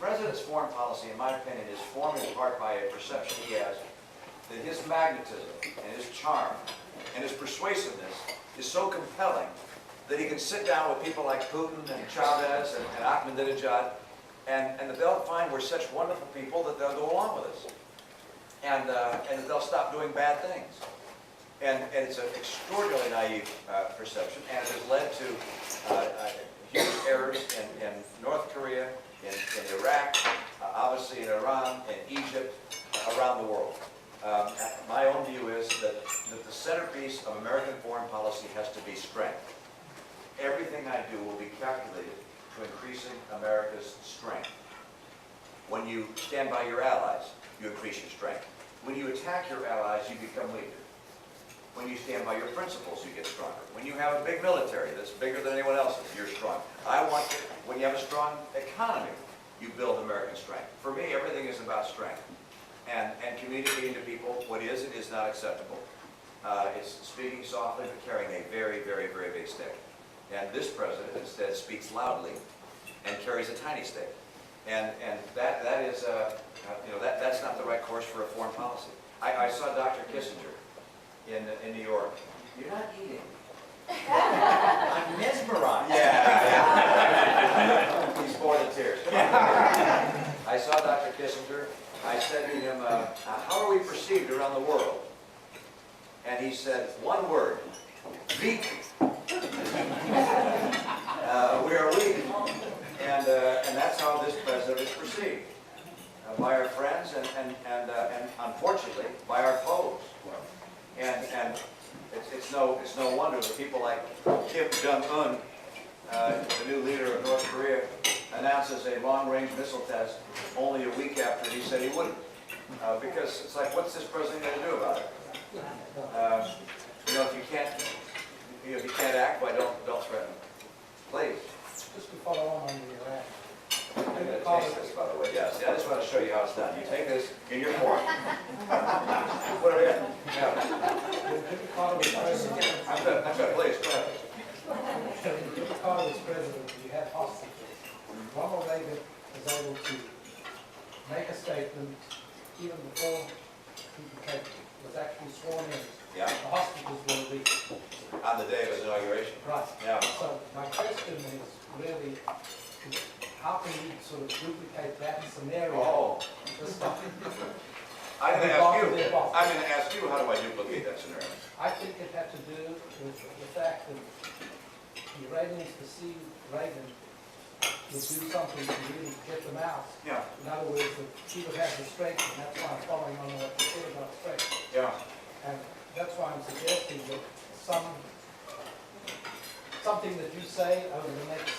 president's foreign policy, in my opinion, is formed in part by a perception he has that his magnetism and his charm and his persuasiveness is so compelling that he can sit down with people like Putin and Chavez and Ahmadinejad, and that they'll find we're such wonderful people that they'll go along with us, and that they'll stop doing bad things. And it's an extraordinarily naive perception, and it has led to huge errors in North Korea, in Iraq, obviously in Iran, in Egypt, around the world. My own view is that the centerpiece of American foreign policy has to be strength. Everything I do will be calculated to increasing America's strength. When you stand by your allies, you increase your strength. When you attack your allies, you become weaker. When you stand by your principles, you get stronger. When you have a big military that's bigger than anyone else's, you're strong. When you have a strong economy, you build American strength. For me, everything is about strength. And communicating to people what is and is not acceptable. It's speaking softly but carrying a very, very, very big stick. And this president instead speaks loudly and carries a tiny stick. And that is, that's not the right course for a foreign policy. I saw Dr. Kissinger in New York. You're not eating. I'm mesmerized. Yeah. He's more than tears. Come on. I saw Dr. Kissinger. I said to him, how are we perceived around the world? And he said, one word, weak. We are weak. And that's how this president is perceived. By our friends and unfortunately, by our foes. And it's no wonder that people like Kim Jong-un, the new leader of North Korea, announces a long-range missile test only a week after he said he wouldn't. Because it's like, what's this president going to do about it? If you can't act, why don't threaten? Please. Just to follow on the Iraq. I'm going to taste this, by the way. Yes, I just want to show you how it's done. You take this in your fork. Put it in. Yeah. I'm good. Please, go ahead. When Carter was president, you had hostages. Ronald Reagan was able to make a statement even before he was actually sworn in. Yeah. The hostages were released. On the day of his inauguration. Right. Yeah. So my question is really, how can you sort of duplicate that scenario? Oh. This stuff? I'm going to ask you, how do I duplicate that scenario? I think it had to do with the fact that the Iranians perceived Reagan would do something to really get them out. Yeah. In other words, that he would have the strength, and that's why I'm following on what you said about strength. Yeah. And that's why I'm suggesting that something that you say over the next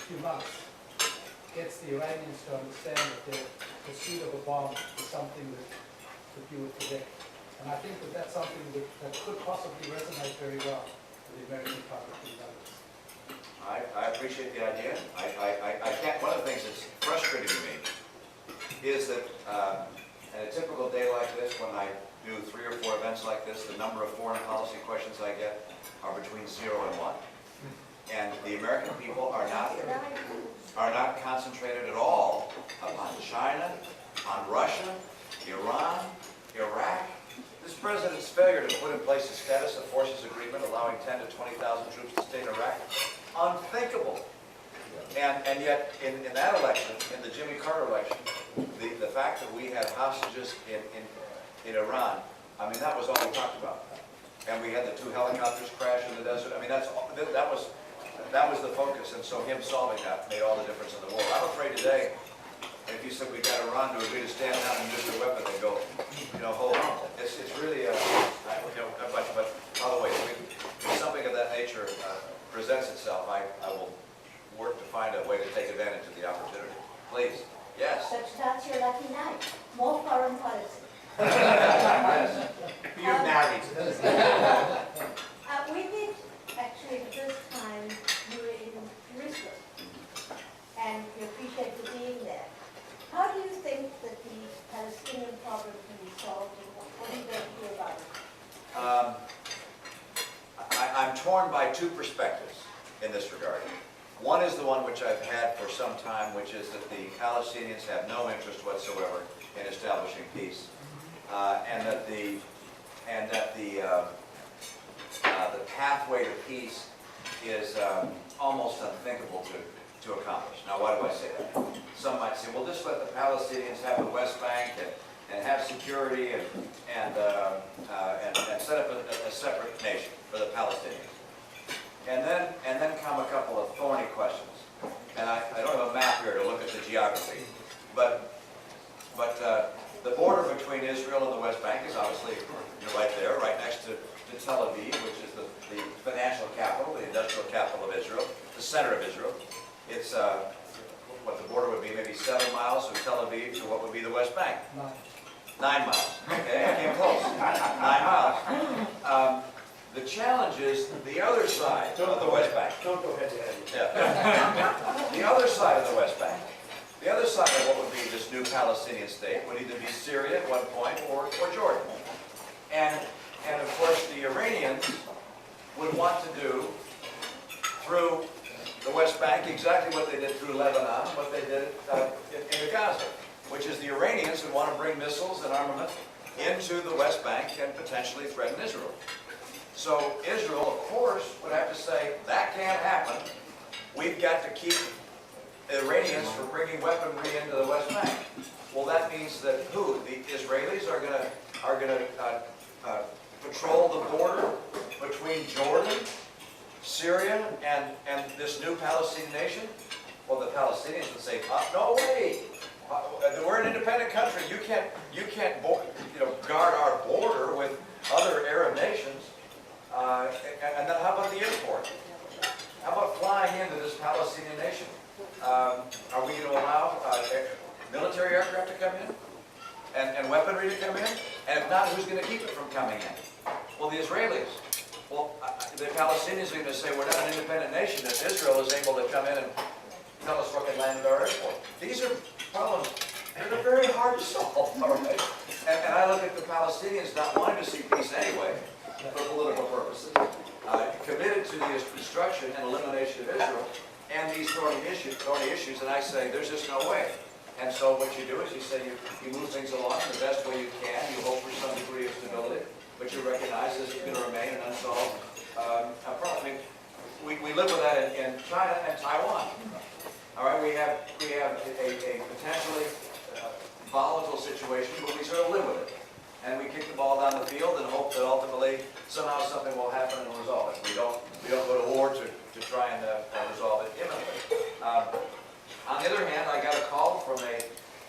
few months gets the Iranians to understand that their pursuit of a bomb is something that you would predict. And I think that that's something that could possibly resonate very well with the American public and others. I appreciate the idea. I can't. One of the things that's frustrating to me is that in a typical day like this, when I do 3 or 4 events like this, the number of foreign policy questions I get are between 0 and 1. And the American people are not concentrated at all upon China, on Russia, Iran, Iraq. This president's failure to put in place a status of forces agreement allowing 10,000 to 20,000 troops to stay in Iraq, unthinkable. And yet, in that election, in the Jimmy Carter election, the fact that we had hostages in Iran, I mean, that was all we talked about. And we had the 2 helicopters crash in the desert. I mean, that was the focus. And so him solving that made all the difference in the world. I'm afraid today, if you said we got Iran to agree to stand down and use their weapon, they go, hold on. It's really, but by the way, if something of that nature presents itself, I will work to find a way to take advantage of the opportunity. Please. Yes. But that's your lucky night. More foreign policy. Yes. You're married. We did, actually, the first time you were in Jerusalem, and we appreciate you being there. How do you think that the Palestinian problem can be solved, and what are you going to do about it? I'm torn by 2 perspectives in this regard. One is the one which I've had for some time, which is that the Palestinians have no interest whatsoever in establishing peace, and that the pathway to peace is almost unthinkable to accomplish. Now, why do I say that? Some might say, well, just let the Palestinians have the West Bank and have security and set up a separate nation for the Palestinians. And then come a couple of thorny questions. And I don't have a map here to look at the geography, but the border between Israel and the West Bank is obviously right there, right next to Tel Aviv, which is the financial capital, the industrial capital of Israel, the center of Israel. It's what the border would be, maybe 7 miles from Tel Aviv to what would be the West Bank. 9 miles. Okay, I came close. 9 miles. The challenge is the other side of the West Bank. Don't go head to head. Yeah. The other side of the West Bank. The other side of what would be this new Palestinian state would either be Syria at one point or Jordan. And of course the Iranians would want to do through the West Bank exactly what they did through Lebanon, what they did in Gaza, which is the Iranians would want to bring missiles and armament into the West Bank and potentially threaten Israel. So Israel, of course, would have to say, that can't happen. We've got to keep the Iranians from bringing weaponry into the West Bank. Well, that means that who? The Israelis are going to patrol the border between Jordan, Syria, and this new Palestinian nation? Well, the Palestinians would say, no way. We're an independent country. You can't guard our border with other Arab nations. And then how about the airport? How about flying into this Palestinian nation? Are we going to allow military aircraft to come in? And weaponry to come in? And if not, who's going to keep it from coming in? Well, the Israelis. Well, the Palestinians are going to say, we're not an independent nation if Israel is able to come in and tell us what can land at our airport. These are problems that are very hard to solve, all right? And I look at the Palestinians not wanting to see peace anyway, for political purposes, committed to the destruction and elimination of Israel, and these thorny issues, and I say, there's just no way. And so what you do is you say you move things along in the best way you can, you hope for some degree of stability, but you recognize this is going to remain an unsolved problem. I mean, we live with that in China and Taiwan. All right, we have a potentially volatile situation, but we sort of live with it. And we kick the ball down the field and hope that ultimately somehow something will happen and resolve it. We don't go to war to try and resolve it imminently. On the other hand, I got a call from a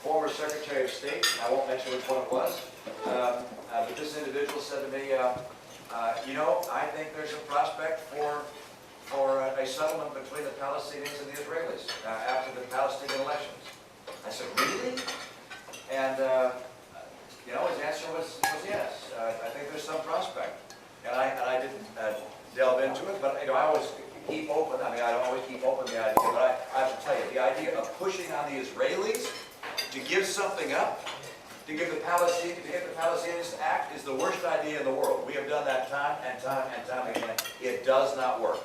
former Secretary of State. I won't mention which one it was, but this individual said to me, I think there's a prospect for a settlement between the Palestinians and the Israelis after the Palestinian elections. I said, really? And his answer was yes. I think there's some prospect, and I didn't delve into it, but I always keep open. I mean, I don't always keep open the idea, but I have to tell you, the idea of pushing on the Israelis to give something up, to get the Palestinians to act, is the worst idea in the world. We have done that time and time and time again. It does not work.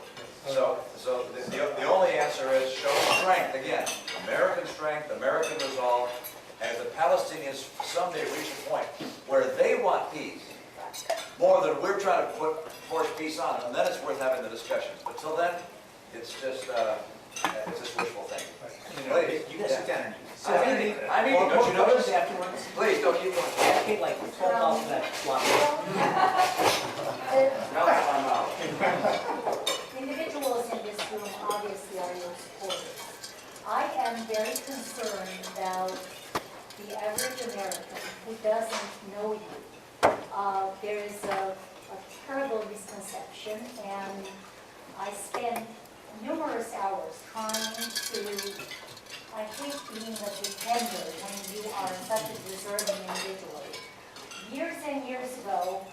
So the only answer is show strength again, American strength, American resolve. And if the Palestinians someday reach a point where they want peace, more than we're trying to force peace on them, then it's worth having the discussions. But till then, it's just wishful thinking. Please. You guys sit down. I mean, don't you notice? Afterwards? Please, don't keep going. I paid like $12 for that slot. No, I'm out. Individuals in this room obviously are your supporters. I am very concerned about the average American who doesn't know you. There is a terrible misconception, and I spent numerous hours trying to, I hate being a pretender when you are such a deserving individual. Years and years ago,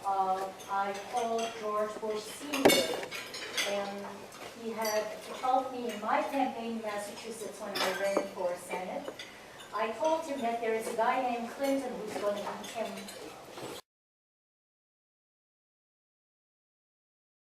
I called George Bush Sr., and he had helped me in my campaign in Massachusetts when I ran for Senate. I told him that there is a guy named Clinton who's going to beat him